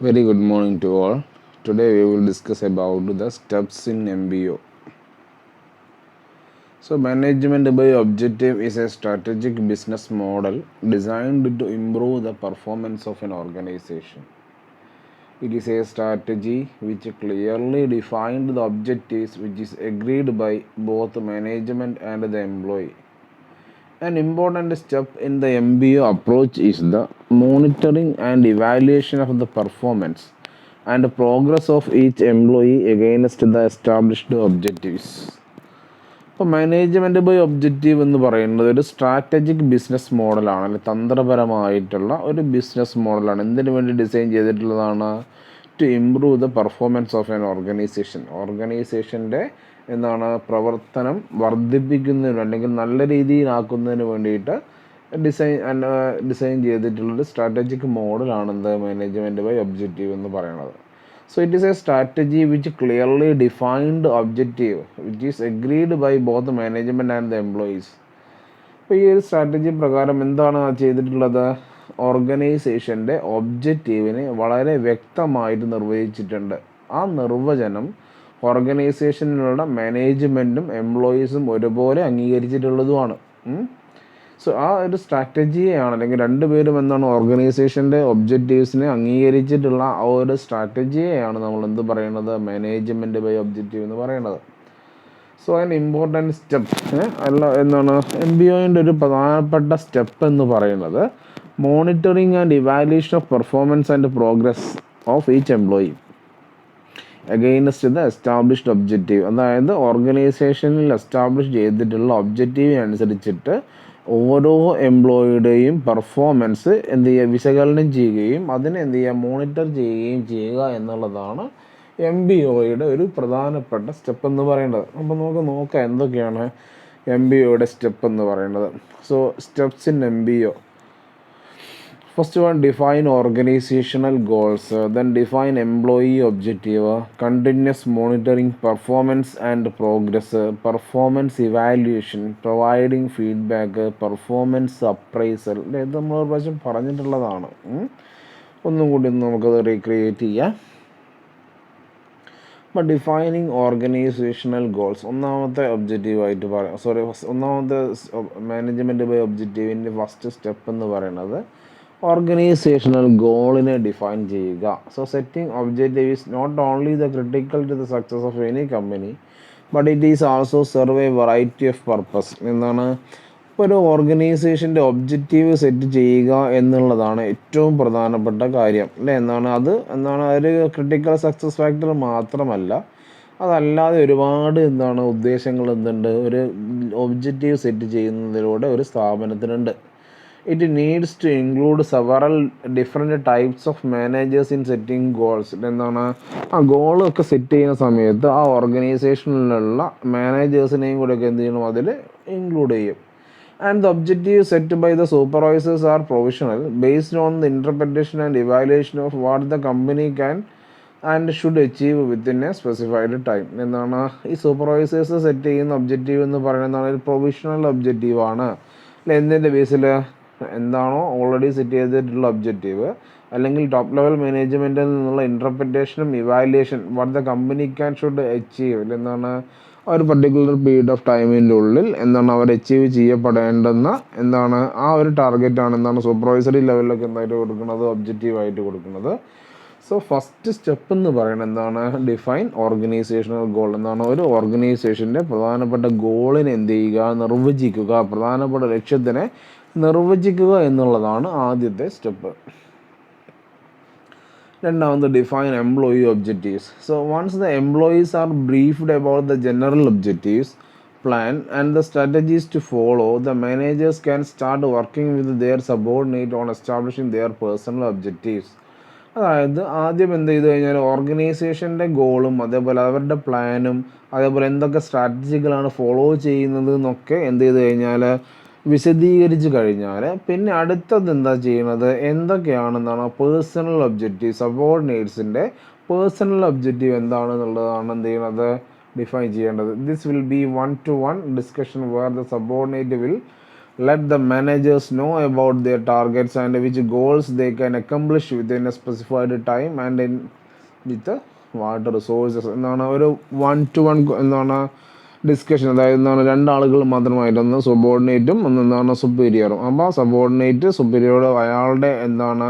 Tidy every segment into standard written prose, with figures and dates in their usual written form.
Very good morning to all. Today we will discuss about the steps in MBO. So management by objective is a strategic business model designed to improve the performance of an organization. It is a strategy which clearly defines the objectives which is agreed by both management and the employee. An important step in the MBO approach is the monitoring and evaluation of the performance and progress of each employee against the established objectives. ഇപ്പോൾ management by objective എന്ന് പറയുന്നത് ഒരു strategic business മോഡലാണ്, അല്ലെങ്കിൽ തന്ത്രപരമായിട്ടുള്ള ഒരു business മോഡലാണ്. എന്തിനു വേണ്ടി ഡിസൈൻ ചെയ്തിട്ടുള്ളതാണ്? To improve the performance of an ഓർഗനൈസേഷൻ്റെ പ്രവർത്തനം വർദ്ധിപ്പിക്കുന്നതിന് അല്ലെങ്കിൽ നല്ല രീതിയിലാക്കുന്നതിന് വേണ്ടിയിട്ട് ഡിസൈൻ ചെയ്തിട്ടുള്ളൊരു സ്ട്രാറ്റജിക് മോഡലാണ് എന്ത് മാനേജ്മെൻറ്റ് ബൈ ഒബ്ജക്റ്റീവ് എന്ന് പറയുന്നത്. So it is a strategy which clearly defined objective which is agreed by both the management and the employees. അപ്പോൾ ഈ ഒരു സ്ട്രാറ്റജി പ്രകാരം എന്താണ് ചെയ്തിട്ടുള്ളത്? ഓർഗനൈസേഷൻ്റെ ഒബ്ജക്റ്റീവിനെ വളരെ വ്യക്തമായിട്ട് നിർവചിച്ചിട്ടുണ്ട്. ആ നിർവചനം ഓർഗനൈസേഷനിലുള്ള മാനേജ്മെൻറ്റും എംപ്ലോയീസും ഒരുപോലെ അംഗീകരിച്ചിട്ടുള്ളതുമാണ്. സോ ആ ഒരു സ്ട്രാറ്റജിയെയാണ്, അല്ലെങ്കിൽ രണ്ടുപേരും ഓർഗനൈസേഷൻ്റെ ഒബ്ജക്റ്റീവ്സിനെ അംഗീകരിച്ചിട്ടുള്ള ആ ഒരു സ്ട്രാറ്റജിയെയാണ് നമ്മൾ എന്ത് പറയുന്നത്? മാനേജ്മെൻറ്റ് ബൈ ഒബ്ജക്റ്റീവ് എന്ന് പറയുന്നത്. സോ അതിന് ഇമ്പോർട്ടൻറ്റ് സ്റ്റെപ്പ് MBOൻ്റെ ഒരു പ്രധാനപ്പെട്ട സ്റ്റെപ്പ് എന്ന് പറയുന്നത് monitoring and evaluation of performance and progress of each employee against the established objective. അതായത് ഓർഗനൈസേഷനിൽ എസ്റ്റാബ്ലിഷ് ചെയ്തിട്ടുള്ള ഒബ്ജക്റ്റീവിനനുസരിച്ചിട്ട് ഓരോ എംപ്ലോയിയുടെയും പെർഫോമൻസ് വിശകലനം ചെയ്യുകയും അതിനെ മോണിറ്റർ ചെയ്യുകയും ചെയ്യുക എന്നുള്ളതാണ് MBOയുടെ ഒരു പ്രധാനപ്പെട്ട സ്റ്റെപ്പ് എന്ന് പറയുന്നത്. അപ്പോൾ നമുക്ക് നോക്കാം എന്തൊക്കെയാണ് MBOയുടെ സ്റ്റെപ്പ് എന്ന് പറയുന്നത്. So steps in MBO. First one, define organizational goals, then define employee objective, continuous monitoring performance and progress, performance evaluation, providing feedback, performance appraisal. ഇത് നമ്മൾ ഒരു പ്രാവശ്യം പറഞ്ഞിട്ടുള്ളതാണ്. ഒന്നും കൂടി നമുക്കത് റീക്രിയേറ്റ് ചെയ്യാം. അപ്പോൾ ഡിഫൈനിങ് ഓർഗനൈസേഷണൽ ഗോൾസ് ഒന്നാമത്തെ ഒബ്ജക്റ്റീവായിട്ട് ഒന്നാമത്തെ മാനേജ്മെൻറ്റ് ബൈ ഒബ്ജക്റ്റീവിൻ്റെ ഫസ്റ്റ് സ്റ്റെപ്പ് എന്ന് പറയുന്നത് ഓർഗനൈസേഷണൽ ഗോളിനെ ഡിഫൈൻ ചെയ്യുക. So setting objective is not only the critical to the success of any company but it is also serve a variety of purpose. ഇപ്പോൾ ഒരു ഓർഗനൈസേഷൻ്റെ ഒബ്ജക്റ്റീവ് സെറ്റ് ചെയ്യുക എന്നുള്ളതാണ് ഏറ്റവും പ്രധാനപ്പെട്ട കാര്യം, അല്ലേ? അത് ഒരു ക്രിട്ടിക്കൽ സക്സസ് ഫാക്ടർ മാത്രമല്ല, അതല്ലാതെ ഒരുപാട് ഉദ്ദേശങ്ങൾ ഒരു ഒബ്ജക്റ്റീവ് സെറ്റ് ചെയ്യുന്നതിലൂടെ ഒരു സ്ഥാപനത്തിനുണ്ട്. It needs to include several different types of managers in setting goals. ആ ഗോളൊക്കെ സെറ്റ് ചെയ്യുന്ന സമയത്ത് ആ ഓർഗനൈസേഷനിലുള്ള മാനേജേഴ്സിനെയും കൂടെയൊക്കെ എന്ത് ചെയ്യണം, അതിൽ ഇൻക്ലൂഡ് ചെയ്യും. And the objective set by the supervisors are provisional based on the interpretation and evaluation of what the company can and should achieve within a specified time. ഈ സൂപ്പർവൈസേഴ്സ് സെറ്റ് ചെയ്യുന്ന ഒബ്ജക്റ്റീവ് എന്ന് പറയുന്നത് ഒരു provisional ഒബ്ജക്റ്റീവാണ്. എന്തിൻ്റെ ബേസിൽ? എന്താണോ already set ചെയ്തിട്ടുള്ള ഒബ്ജക്റ്റീവ്, അല്ലെങ്കിൽ ടോപ്പ് ലെവൽ മാനേജ്മെൻറ്റിൽ നിന്നുള്ള ഇൻ്റർപ്രിറ്റേഷനും evaluation what the company can should achieve ഒരു പർട്ടിക്കുലർ പീരീഡ് ഓഫ് ടൈമിൻ്റെ ഉള്ളിൽ അവർ അച്ചീവ് ചെയ്യപ്പെടേണ്ടുന്ന ആ ഒരു ടാർഗറ്റാണ് സൂപ്പർവൈസറി ലെവലിലൊക്കെ എന്തായിട്ട് കൊടുക്കുന്നത്, ഒബ്ജക്റ്റീവായിട്ട് കൊടുക്കുന്നത്. സോ ഫസ്റ്റ് സ്റ്റെപ്പ് എന്ന് പറയുന്നത് ഡിഫൈൻ ഓർഗനൈസേഷണൽ ഗോൾ. ഒരു ഓർഗനൈസേഷൻ്റെ പ്രധാനപ്പെട്ട ഗോളിനെ എന്ത് ചെയ്യുക, നിർവചിക്കുക, പ്രധാനപ്പെട്ട ലക്ഷ്യത്തിനെ നിർവചിക്കുക എന്നുള്ളതാണ് ആദ്യത്തെ സ്റ്റെപ്പ്. രണ്ടാമത് define employee objectives. So once the employees are briefed about the general objectives plan and the strategies to follow, the managers can start working with their subordinate on establishing their personal objectives. അതായത് ആദ്യം എന്ത് ചെയ്ത് കഴിഞ്ഞാൽ ഓർഗനൈസേഷൻ്റെ ഗോളും അതേപോലെ അവരുടെ പ്ലാനും അതേപോലെ എന്തൊക്കെ സ്ട്രാറ്റജികളാണ് ഫോളോ ചെയ്യുന്നത് എന്നൊക്കെ എന്ത് ചെയ്ത് കഴിഞ്ഞാൽ വിശദീകരിച്ച് കഴിഞ്ഞാൽ പിന്നെ അടുത്തത് എന്താ ചെയ്യുന്നത്, എന്തൊക്കെയാണെന്നാണ് പേഴ്സണൽ ഒബ്ജക്റ്റീവ്, സബോർഡിനേറ്റ്സിൻ്റെ പേഴ്സണൽ ഒബ്ജക്റ്റീവ് എന്താണെന്നുള്ളതാണ് എന്ത് ചെയ്യുന്നത്, ഡിഫൈൻ ചെയ്യേണ്ടത്. This will be 1-to-1 discussion where the subordinate will let the managers know about their targets and which goals they can accomplish within a specified time and in with what resources എന്നാണ് ഒരു 1-to-1 എന്താണ് discussion, അതായത് എന്താണ് രണ്ടാളുകൾ മാത്രമായിട്ട്, ഒന്ന് സബോർഡിനേറ്റും ഒന്ന് എന്താണ് സുപ്പീരിയറും. അപ്പോൾ സബോർഡിനേറ്റ് സുപ്പീരിയറോട് അയാളുടെ എന്താണ്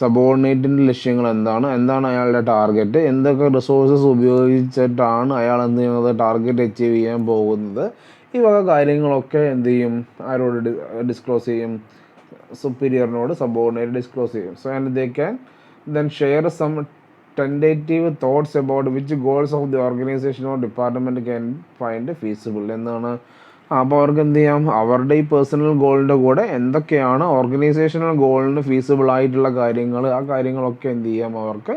സബോർഡിനേറ്റിൻ്റെ ലക്ഷ്യങ്ങൾ എന്താണ്, എന്താണ് അയാളുടെ ടാർഗറ്റ്, എന്തൊക്കെ റിസോഴ്സസ് ഉപയോഗിച്ചിട്ടാണ് അയാൾ എന്ത് ചെയ്യുന്നത് ടാർഗറ്റ് അച്ചീവ് ചെയ്യാൻ പോകുന്നത്, ഈ വക കാര്യങ്ങളൊക്കെ എന്ത് ചെയ്യും, ആരോട് ഡിസ്ക്ലോസ് ചെയ്യും, സുപ്പീരിയറിനോട് സബോർഡിനേറ്റ് ഡിസ്ക്ലോസ് ചെയ്യും. So and they can then share some tentative thoughts about which goals of the organisation or department can find feasible എന്നാണ്. അപ്പോൾ അവർക്ക് എന്ത് ചെയ്യാം, അവരുടെ ഈ പേഴ്സണൽ ഗോളിൻ്റെ കൂടെ എന്തൊക്കെയാണ് ഓർഗനൈസേഷണൽ ഗോളിന് ഫീസിബിൾ ആയിട്ടുള്ള കാര്യങ്ങൾ, ആ കാര്യങ്ങളൊക്കെ എന്ത് ചെയ്യാം അവർക്ക്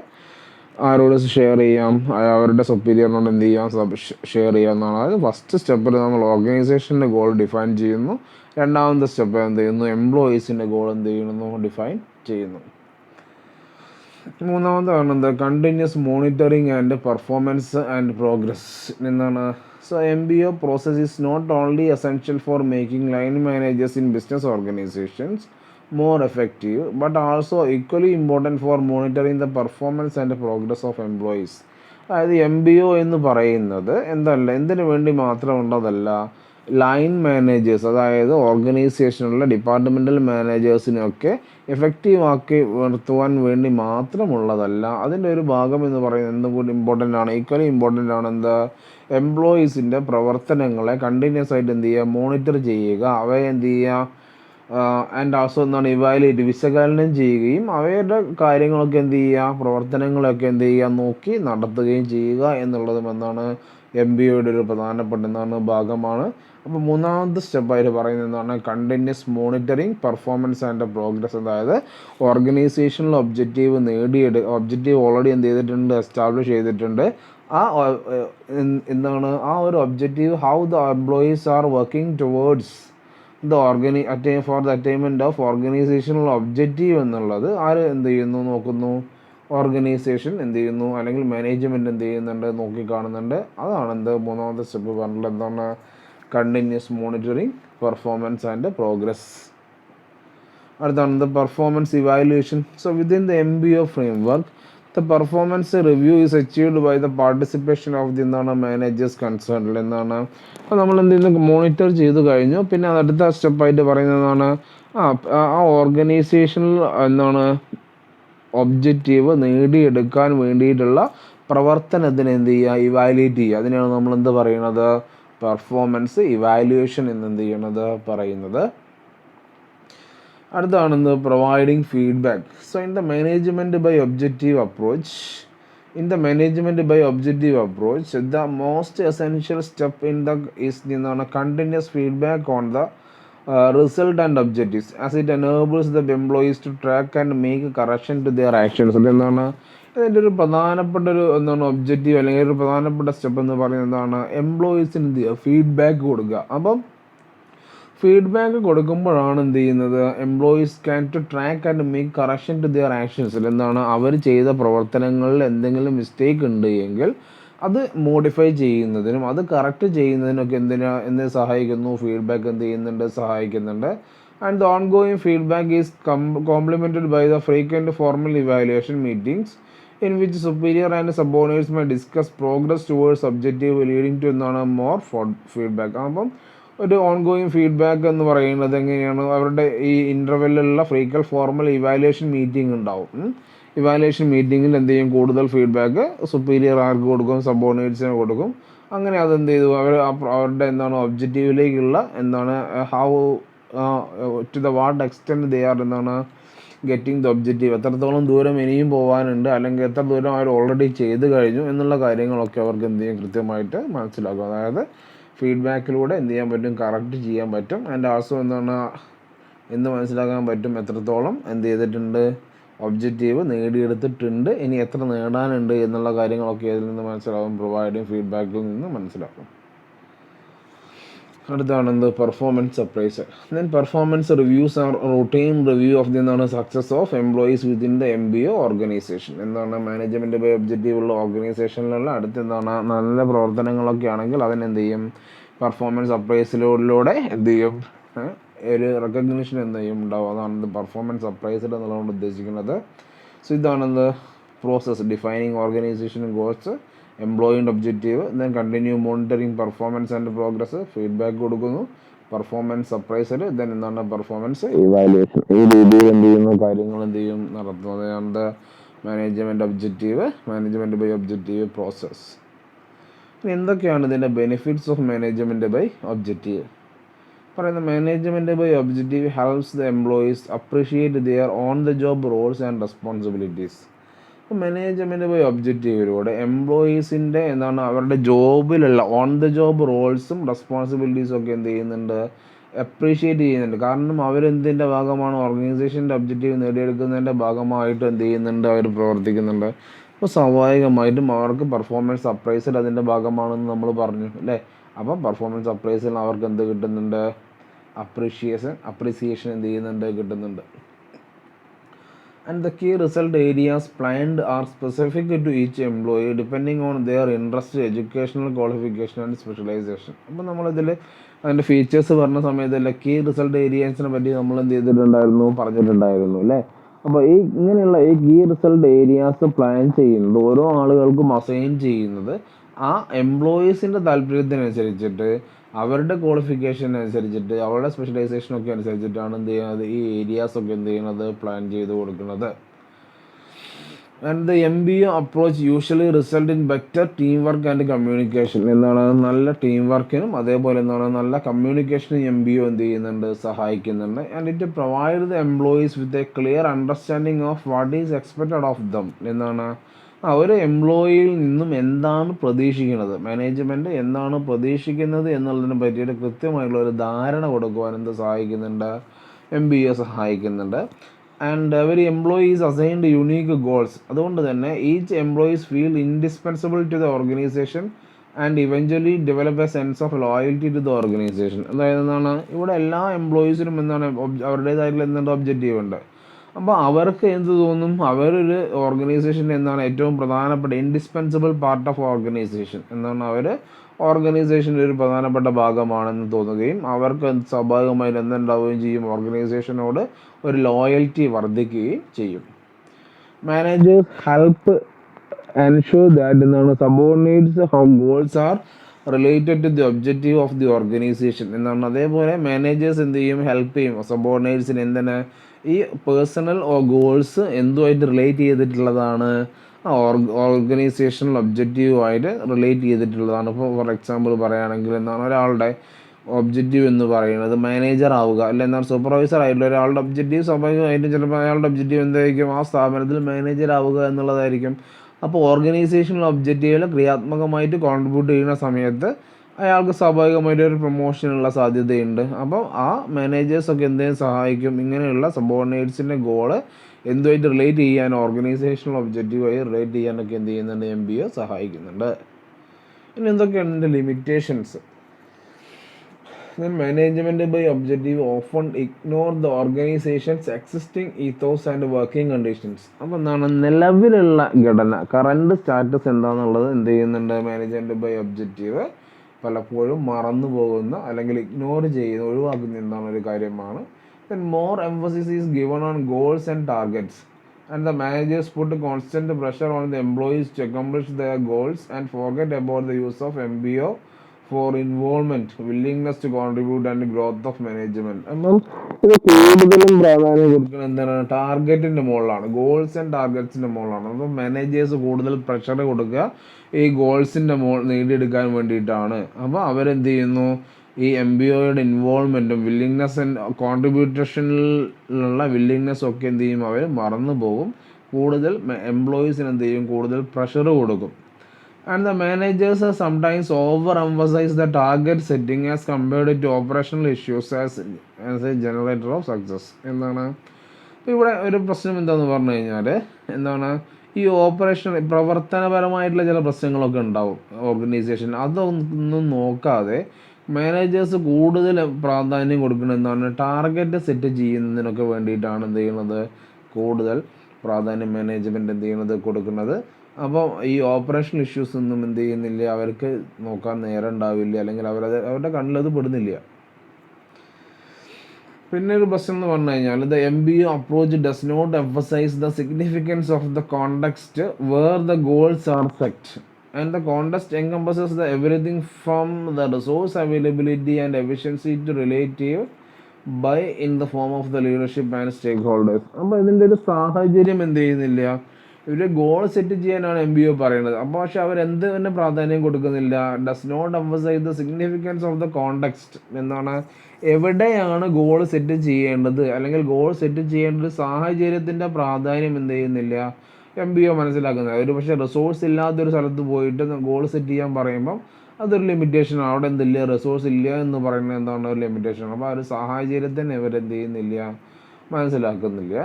ആരോട് ഷെയർ ചെയ്യാം, അവരുടെ സുപ്പീരിയറിനോട് എന്ത് ചെയ്യാം ഷെയർ ചെയ്യാം എന്നാണ്. അതായത് ഫസ്റ്റ് സ്റ്റെപ്പിൽ നമ്മൾ ഓർഗനൈസേഷൻ്റെ ഗോൾ ഡിഫൈൻ ചെയ്യുന്നു, രണ്ടാമത്തെ സ്റ്റെപ്പ് എന്ത് ചെയ്യുന്നു, എംപ്ലോയീസിൻ്റെ ഗോൾ എന്ത് ചെയ്യുന്നു ഡിഫൈൻ ചെയ്യുന്നു. മൂന്നാമതാണ് എന്താ continuous monitoring and performance and progress എന്നാണ്. So MBO process is not only essential for making line managers in business organizations more effective but also equally important for monitoring the performance and progress of employees. അതായത് MBO എന്ന് പറയുന്നത് എന്തിനു വേണ്ടി മാത്രമുള്ളതല്ല, line managers, അതായത് ഓർഗനൈസേഷനിലുള്ള departmental മാനേജേഴ്സിനൊക്കെ എഫക്റ്റീവാക്കി നിർത്തുവാൻ വേണ്ടി മാത്രമുള്ളതല്ല. അതിൻ്റെ ഒരു ഭാഗം എന്ന് പറയുന്നത് എന്തും കൂടി ഇമ്പോർട്ടൻ്റ് ആണ്, ഈക്വലി ഇമ്പോർട്ടൻ്റ് ആണ് എന്താ, എംപ്ലോയീസിൻ്റെ പ്രവർത്തനങ്ങളെ കണ്ടിന്യൂസ് ആയിട്ട് എന്ത് ചെയ്യുക, മോണിറ്റർ ചെയ്യുക, അവയെ എന്ത് ചെയ്യുക, ആൻഡ് ആൾസോ എന്താണ് ഇവാലുവേറ്റ്, വിശകലനം ചെയ്യുകയും അവയുടെ കാര്യങ്ങളൊക്കെ എന്ത് ചെയ്യുക, പ്രവർത്തനങ്ങളൊക്കെ എന്ത് ചെയ്യുക, നോക്കി നടത്തുകയും ചെയ്യുക എന്നുള്ളതും എന്താണ് MBOയുടെ ഒരു പ്രധാനപ്പെട്ട എന്താണ് ഭാഗമാണ്. അപ്പോൾ മൂന്നാമത്തെ സ്റ്റെപ്പായിട്ട് പറയുന്നത് എന്താണ്, continuous monitoring performance and progress. അതായത് ഓർഗനൈസേഷണൽ ഒബ്ജക്റ്റീവ് ഓൾറെഡി എന്ത് ചെയ്തിട്ടുണ്ട്, എസ്റ്റാബ്ലിഷ് ചെയ്തിട്ടുണ്ട്. ആ എന്താണ് ആ ഒരു objective, how the employees are working towards for the attainment of organisational objective എന്നുള്ളത് ആര് എന്ത് ചെയ്യുന്നു നോക്കുന്നു, ഓർഗനൈസേഷൻ എന്ത് ചെയ്യുന്നു, അല്ലെങ്കിൽ മാനേജ്മെൻറ്റ് എന്ത് ചെയ്യുന്നുണ്ട്, നോക്കിക്കാണുന്നുണ്ട്. അതാണ് എന്ത് മൂന്നാമത്തെ സ്റ്റെപ്പ് പറഞ്ഞിട്ടുള്ളത് എന്താണ്, continuous monitoring performance and progress. അടുത്താണ് performance evaluation. So within the MBO framework the performance review is achieved by the participation of the എന്താണ് മാനേജേഴ്സ് കൺസേൺഡ് എന്നാണ്. അപ്പോൾ നമ്മൾ എന്ത് ചെയ്യുന്നു, മോണിറ്റർ ചെയ്ത് കഴിഞ്ഞു. പിന്നെ അടുത്ത സ്റ്റെപ്പായിട്ട് പറയുന്നതാണ് ആ ഓർഗനൈസേഷനിൽ എന്താണ് ഒബ്ജക്റ്റീവ് നേടിയെടുക്കാൻ വേണ്ടിയിട്ടുള്ള പ്രവർത്തനത്തിന് എന്ത് ചെയ്യുക, ഇവാലുവേറ്റ് ചെയ്യുക. അതിനാണ് നമ്മൾ എന്ത് പറയുന്നത്, പെർഫോമൻസ് ഇവാലുവേഷൻ എന്നെന്ത് ചെയ്യണത് പറയുന്നത്. അടുത്താണെന്ന് providing feedback. So in the management by objective approach the most essential step എന്താണ് continuous feedback on the result and objectives as it enables the employees to track and make correction to their actions. അതെന്താണ് ഇതിൻ്റെ ഒരു പ്രധാനപ്പെട്ട objective അല്ലെങ്കിൽ ഒരു പ്രധാനപ്പെട്ട step എന്ന് പറയുന്നത് എന്താണ്, എംപ്ലോയീസിന് എന്ത് ചെയ്യുക, ഫീഡ്ബാക്ക് കൊടുക്കുക. അപ്പം ഫീഡ്ബാക്ക് കൊടുക്കുമ്പോഴാണ് എന്ത് ചെയ്യുന്നത്, employees can to track and make correction to their actions. എന്താണ് അവർ ചെയ്ത പ്രവർത്തനങ്ങളിൽ എന്തെങ്കിലും മിസ്റ്റേക്ക് ഉണ്ട് എങ്കിൽ അത് മോഡിഫൈ ചെയ്യുന്നതിനും അത് കറക്റ്റ് ചെയ്യുന്നതിനൊക്കെ എന്തിന് സഹായിക്കുന്നു, ഫീഡ്ബാക്ക് എന്ത് ചെയ്യുന്നുണ്ട്, സഹായിക്കുന്നുണ്ട്. And the ongoing feedback is complemented by the frequent formal evaluation meetings in which superior and subordinates may discuss progress towards objective leading to എന്താണ് മോർ ഫീഡ്ബാക്ക്. അപ്പം ഒരു ഓൺഗോയിങ് ഫീഡ്ബാക്ക് എന്ന് പറയുന്നത് എങ്ങനെയാണ്, അവരുടെ ഈ ഇൻ്റർവെല്ലിലുള്ള ഫ്രീക്വൻറ്റ് ഫോർമൽ ഇവാലുവേഷൻ മീറ്റിംഗ് ഉണ്ടാവും. Evaluation മീറ്റിങ്ങിൽ എന്ത് ചെയ്യും, കൂടുതൽ ഫീഡ്ബാക്ക് സുപ്പീരിയർ ആർക്ക് കൊടുക്കും, സബോർഡിനേറ്റ്സിന് കൊടുക്കും. അങ്ങനെ അതെന്ത് ചെയ്തു, അവരുടെ എന്താണ് ഒബ്ജക്റ്റീവിലേക്കുള്ള എന്താണ് how to the what extend they are എന്താണ് ഗെറ്റിംഗ് ദ ഒബ്ജക്റ്റീവ്, എത്രത്തോളം ദൂരം ഇനിയും പോകാനുണ്ട് അല്ലെങ്കിൽ എത്ര ദൂരം അവർ ഓൾറെഡി ചെയ്ത് കഴിഞ്ഞു എന്നുള്ള കാര്യങ്ങളൊക്കെ അവർക്ക് എന്ത് ചെയ്യും കൃത്യമായിട്ട് മനസ്സിലാക്കും. അതായത് ഫീഡ്ബാക്കിലൂടെ എന്ത് ചെയ്യാൻ പറ്റും, കറക്റ്റ് ചെയ്യാൻ പറ്റും. ആൻഡ് ആൾസോ എന്താണ് മനസ്സിലാക്കാൻ പറ്റും എത്രത്തോളം എന്ത് ചെയ്തിട്ടുണ്ട്, ഒബ്ജക്റ്റീവ് നേടിയെടുത്തിട്ടുണ്ട്, ഇനി എത്ര നേടാനുണ്ട് എന്നുള്ള കാര്യങ്ങളൊക്കെ ഇതിൽ നിന്ന് മനസ്സിലാകും, പ്രൊവൈഡിങ് ഫീഡ്ബാക്കിൽ നിന്ന് മനസ്സിലാക്കും. അടുത്താണ് performance appraisal. Then performance reviews are routine review of the success of employees within the MBO organisation. Management by objective ഉള്ള ഓർഗനൈസേഷനിലുള്ള അടുത്ത് നല്ല പ്രവർത്തനങ്ങളൊക്കെ ആണെങ്കിൽ അതിനെന്ത് ചെയ്യും, പെർഫോമൻസ് അപ്രൈസലിലൂടെ എന്ത് ചെയ്യും, ഒരു റെക്കഗ്നിഷൻ എന്ത് ചെയ്യും ഉണ്ടാവും. അതാണ് പെർഫോമൻസ് അപ്രൈസൽ എന്നുള്ളതുകൊണ്ട് ഉദ്ദേശിക്കുന്നത്. സോ ഇതാണെന്ത് പ്രോസസ് ഡിഫൈനിങ് ഓർഗനൈസേഷൻ ഗോൾസ്, എംപ്ലോയിൻ്റെ objective, then continue monitoring performance and progress, feedback കൊടുക്കുന്നു, പെർഫോമൻസ് അപ്രൈസൽ, ദെൻ എന്താണ് പെർഫോമൻസ് ഇവാലുവേഷൻ. ഈ രീതിയിൽ എന്ത് ചെയ്യുന്നു കാര്യങ്ങൾ എന്ത് ചെയ്യും നടത്തുന്നത് management objective, management by objective process. എന്തൊക്കെയാണ് ഇതിൻ്റെ benefits of management by objective? പറയുന്ന management by objective helps the employees appreciate their on the job roles and responsibilities. Management by ഒബ്ജക്റ്റീവിലൂടെ എംപ്ലോയീസിൻ്റെ എന്താണ് അവരുടെ ജോബിലുള്ള ഓൺ ദ ജോബ് റോൾസും റെസ്പോൺസിബിലിറ്റീസും ഒക്കെ എന്ത് ചെയ്യുന്നുണ്ട് അപ്രീഷിയേറ്റ് ചെയ്യുന്നുണ്ട്. കാരണം അവരെന്തിൻ്റെ ഭാഗമാണ് ഓർഗനൈസേഷൻ്റെ ഒബ്ജക്റ്റീവ് നേടിയെടുക്കുന്നതിൻ്റെ ഭാഗമായിട്ട് എന്ത് ചെയ്യുന്നുണ്ട് അവർ പ്രവർത്തിക്കുന്നുണ്ട്. അപ്പോൾ സ്വാഭാവികമായിട്ടും അവർക്ക് പെർഫോമൻസ് അപ്രൈസൽ അതിൻ്റെ ഭാഗമാണെന്ന് നമ്മൾ പറഞ്ഞു അല്ലേ. അപ്പം പെർഫോമൻസ് അപ്രൈസൽ അവർക്ക് എന്ത് കിട്ടുന്നുണ്ട് അപ്രീസിയേഷൻ എന്ത് ചെയ്യുന്നുണ്ട് കിട്ടുന്നുണ്ട്. And the key result areas planned are specific to each employee depending on their interest, educational qualification and specialization. അപ്പോൾ നമ്മളിതിൽ അതിൻ്റെ ഫീച്ചേഴ്സ് പറഞ്ഞ സമയത്തല്ല കീ റിസൾട്ട് ഏരിയാസിനെ പറ്റി നമ്മൾ എന്ത് ചെയ്തിട്ടുണ്ടായിരുന്നു പറഞ്ഞിട്ടുണ്ടായിരുന്നു അല്ലേ. അപ്പോൾ ഇങ്ങനെയുള്ള ഈ കീ റിസൾട്ട് ഏരിയാസ് പ്ലാൻ ചെയ്യുന്നത് ഓരോ ആളുകൾക്കും അസൈൻ ചെയ്യുന്നത് ആ എംപ്ലോയീസിൻ്റെ താല്പര്യത്തിനനുസരിച്ചിട്ട് അവരുടെ ക്വാളിഫിക്കേഷൻ അനുസരിച്ചിട്ട് അവരുടെ സ്പെഷ്യലൈസേഷനൊക്കെ അനുസരിച്ചിട്ടാണ് എന്ത് ചെയ്യുന്നത് ഈ ഏരിയാസൊക്കെ എന്ത് ചെയ്യുന്നത് പ്ലാൻ ചെയ്ത് കൊടുക്കുന്നത്. And the MBO approach usually result in better team work and communication. എന്താണ് നല്ല ടീം വർക്കിനും അതേപോലെ എന്താണ് നല്ല കമ്മ്യൂണിക്കേഷനും MBO എന്ത് ചെയ്യുന്നുണ്ട് സഹായിക്കുന്നുണ്ട്. And it provide the employees with a clear understanding of what is expected of them. എന്താണ് ഒരു എംപ്ലോയിയിൽ നിന്നും എന്താണ് പ്രതീക്ഷിക്കുന്നത്, മാനേജ്മെൻറ്റ് എന്താണ് പ്രതീക്ഷിക്കുന്നത് എന്നുള്ളതിനെ പറ്റിയിട്ട് കൃത്യമായിട്ടുള്ള ഒരു ധാരണ കൊടുക്കുവാൻ എന്ത് സഹായിക്കുന്നുണ്ട് MBO സഹായിക്കുന്നുണ്ട്. And every employee is assigned unique goals. അതുകൊണ്ട് തന്നെ each employees feel indispensable to the organisation and eventually develop a sense of loyalty to the organisation. അതായത് എന്താണ് ഇവിടെ എല്ലാ എംപ്ലോയീസിനും എന്താണ് അവരുടേതായിട്ടുള്ള എന്താണ് ഒബ്ജക്റ്റീവ് ഉണ്ട്. അപ്പോൾ അവർക്ക് എന്ത് തോന്നും അവരൊരു ഓർഗനൈസേഷൻ എന്താണ് ഏറ്റവും പ്രധാനപ്പെട്ട ഇൻഡിസ്പെൻസിബിൾ പാർട്ട് ഓഫ് ഓർഗനൈസേഷൻ എന്താണ് അവർ ഓർഗനൈസേഷൻ്റെ ഒരു പ്രധാനപ്പെട്ട ഭാഗമാണെന്ന് തോന്നുകയും അവർക്ക് സ്വാഭാവികമായിട്ട് എന്തുണ്ടാവുകയും ചെയ്യും ഓർഗനൈസേഷനോട് ഒരു ലോയൽറ്റി വർദ്ധിക്കുകയും ചെയ്യും. മാനേജേഴ്സ് ഹെൽപ്പ് എൻഷുർ ദാറ്റ് എന്താണ് subordinates how goals are related to the objective of the organisation എന്നാണ്. അതേപോലെ മാനേജേഴ്സ് എന്ത് ചെയ്യും ഹെൽപ്പ് ചെയ്യും സബോർഡിനേറ്റ്സിന് എന്തിന് ഈ പേഴ്സണൽ ഗോൾസ് എന്തുമായിട്ട് റിലേറ്റ് ചെയ്തിട്ടുള്ളതാണ് ഓർഗനൈസേഷണൽ ഒബ്ജക്റ്റീവുമായിട്ട് റിലേറ്റ് ചെയ്തിട്ടുള്ളതാണ്. ഇപ്പോൾ ഫോർ എക്സാമ്പിൾ പറയുകയാണെങ്കിൽ എന്താണ് ഒരാളുടെ ഒബ്ജക്റ്റീവ് എന്ന് പറയുന്നത് മാനേജർ ആവുക അല്ല എന്നാൽ സൂപ്പർവൈസർ ആയിട്ടുള്ള ഒരാളുടെ ഒബ്ജക്റ്റീവ് സ്വാഭാവികമായിട്ടും ചിലപ്പോൾ അയാളുടെ ഒബ്ജക്റ്റീവ് എന്തായിരിക്കും ആ സ്ഥാപനത്തിൽ മാനേജർ ആവുക എന്നുള്ളതായിരിക്കും. അപ്പോൾ ഓർഗനൈസേഷണൽ ഒബ്ജക്റ്റീവിൽ ക്രിയാത്മകമായിട്ട് കോൺട്രിബ്യൂട്ട് ചെയ്യുന്ന സമയത്ത് അയാൾക്ക് സ്വാഭാവികമായിട്ട് ഒരു പ്രൊമോഷനുള്ള സാധ്യതയുണ്ട്. അപ്പോൾ ആ മാനേജേഴ്സൊക്കെ എന്തെങ്കിലും സഹായിക്കും ഇങ്ങനെയുള്ള സബോർഡിനേറ്റ്സിൻ്റെ ഗോള് എന്തുമായിട്ട് റിലേറ്റ് ചെയ്യാൻ ഓർഗനൈസേഷണൽ ഒബ്ജക്റ്റീവായി റിലേറ്റ് ചെയ്യാനൊക്കെ എന്ത് ചെയ്യുന്നുണ്ട് MBO സഹായിക്കുന്നുണ്ട്. ഇനി എന്തൊക്കെയാണ് ഇതിൻ്റെ limitations? Management by objective often ignore the organizations existing ethos and working conditions. അപ്പോൾ എന്താണ് നിലവിലുള്ള ഘടന കറണ്ട് സ്റ്റാറ്റസ് എന്താണെന്നുള്ളത് എന്ത് ചെയ്യുന്നുണ്ട് മാനേജ്മെൻറ്റ് ബൈ ഒബ്ജക്റ്റീവ് പലപ്പോഴും മറന്നു പോകുന്ന അല്ലെങ്കിൽ ഇഗ്നോർ ചെയ്യുന്ന ഒഴിവാക്കുന്ന എന്താണ് ഒരു കാര്യമാണ്. Then more emphasis is given on goals and targets and the managers put constant pressure on the employees to accomplish their goals and forget about the use of MBO for involvement, willingness to contribute and growth of management. അപ്പം ഇത് കൂടുതലും പ്രാധാന്യം കൊടുക്കുന്നത് എന്താണ് ടാർഗറ്റിൻ്റെ മുകളിലാണ്, goals and ടാർഗറ്റ്സിൻ്റെ മുകളിലാണ്. അപ്പോൾ managers കൂടുതൽ പ്രഷർ കൊടുക്കുക ഈ ഗോൾസിൻ്റെ നേടിയെടുക്കാൻ വേണ്ടിയിട്ടാണ്. അപ്പോൾ അവരെന്ത് ചെയ്യുന്നു ഈ MBOയുടെ ഇൻവോൾവ്മെൻറ്റും വില്ലിങ്നെസ് ആൻഡ് കോൺട്രിബ്യൂട്ടേഷനിലുള്ള വില്ലിങ്നെസ്സും ഒക്കെ എന്ത് ചെയ്യും അവർ മറന്നു പോകും. കൂടുതൽ എംപ്ലോയീസിന് എന്ത് ചെയ്യും കൂടുതൽ പ്രഷർ കൊടുക്കും. And the managers sometimes overemphasize the target setting as compared to operational issues as a generator of success. എന്താണ് ഇവിടെ ഒരു പ്രശ്നം എന്താണെന്ന് പറഞ്ഞു കഴിഞ്ഞാൽ എന്താണ് ഈ പ്രവർത്തനപരമായിട്ടുള്ള ചില പ്രശ്നങ്ങളൊക്കെ ഉണ്ടാവും ഓർഗനൈസേഷൻ. അതൊന്നും നോക്കാതെ മാനേജേഴ്സ് കൂടുതൽ പ്രാധാന്യം കൊടുക്കുന്നത് എന്താണ് ടാർഗറ്റ് സെറ്റ് ചെയ്യുന്നതിനൊക്കെ വേണ്ടിയിട്ടാണ് എന്ത് ചെയ്യുന്നത് കൂടുതൽ പ്രാധാന്യം മാനേജ്മെൻറ്റ് എന്ത് ചെയ്യുന്നത് കൊടുക്കുന്നത്. അപ്പോൾ ഈ ഓപ്പറേഷണൽ ഇഷ്യൂസ് ഒന്നും എന്ത് ചെയ്യുന്നില്ല അവർക്ക് നോക്കാൻ നേരം ഉണ്ടാവില്ല അല്ലെങ്കിൽ അവരുടെ കണ്ണിലത് പെടുന്നില്ല. പിന്നെ ഒരു പ്രശ്നം എന്ന് പറഞ്ഞു കഴിഞ്ഞാൽ the MBO approach does not emphasize the significance of the context where the goals are set and the context encompasses the everything from the resource availability and efficiency to relative by in the form of the leadership and stakeholders. അപ്പോൾ ഇതിൻ്റെ ഒരു സാഹചര്യം എന്ത് ചെയ്യുന്നില്ല, ഇവർ goal set ചെയ്യാനാണ് MBO പറയുന്നത്. അപ്പോൾ പക്ഷെ അവരെന്ത് തന്നെ പ്രാധാന്യം കൊടുക്കുന്നില്ല. Does not emphasize the significance of the context എന്നാണ്, എവിടെയാണ് ഗോൾ സെറ്റ് ചെയ്യേണ്ടത് അല്ലെങ്കിൽ ഗോൾ സെറ്റ് ചെയ്യേണ്ട ഒരു സാഹചര്യത്തിൻ്റെ പ്രാധാന്യം എന്ത് ചെയ്യുന്നില്ല MBO മനസ്സിലാക്കുന്നത്. ഒരു പക്ഷേ റിസോഴ്സ് ഇല്ലാത്തൊരു സ്ഥലത്ത് പോയിട്ട് ഗോൾ സെറ്റ് ചെയ്യാൻ പറയുമ്പം അതൊരു ലിമിറ്റേഷനാണ്. അവിടെ എന്തില്ല, റിസോഴ്സ് ഇല്ല എന്ന് പറയുന്നത് എന്താണ്, ഒരു ലിമിറ്റേഷനാണ്. അപ്പോൾ ആ ഒരു സാഹചര്യത്തിന് ഇവരെന്ത് ചെയ്യുന്നില്ല, മനസ്സിലാക്കുന്നില്ല.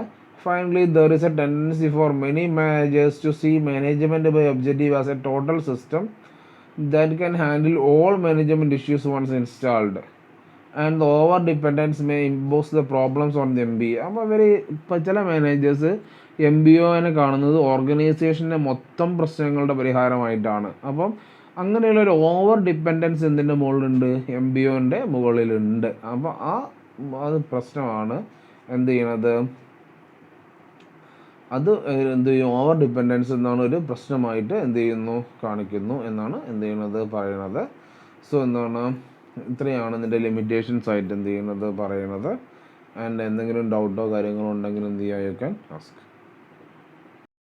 Finally, there is a tendency for many managers to see management by objective as a total system that can handle all management issues once installed. And the over dependence may impose the problems on the MBA. അപ്പോൾ അവർ ഇപ്പോൾ ചില managers MBOനെ കാണുന്നത് ഓർഗനൈസേഷൻ്റെ മൊത്തം പ്രശ്നങ്ങളുടെ പരിഹാരമായിട്ടാണ്. അപ്പം അങ്ങനെയുള്ള ഒരു over dependence എന്തിൻ്റെ മുകളിലുണ്ട്, MBOൻ്റെ മുകളിലുണ്ട്. അപ്പോൾ അത് പ്രശ്നമാണ് എന്ത് ചെയ്യണത്, അത് എന്ത് ചെയ്യും, ഓവർ ഡിപ്പെൻഡൻസ് എന്നാണ് ഒരു പ്രശ്നമായിട്ട് എന്ത് ചെയ്യുന്നു, കാണിക്കുന്നു എന്നാണ് എന്ത് ചെയ്യുന്നത്, പറയുന്നത്. സോ എന്താണ്, ഇത്രയാണ് ഇതിൻ്റെ ലിമിറ്റേഷൻസ് ആയിട്ട് എന്ത് ചെയ്യുന്നത്, പറയുന്നത്. ആൻഡ് എന്തെങ്കിലും ഡൗട്ടോ കാര്യങ്ങളോ ഉണ്ടെങ്കിൽ എന്ത് ചെയ്യുക, യു ക്യാൻ ആസ്ക്.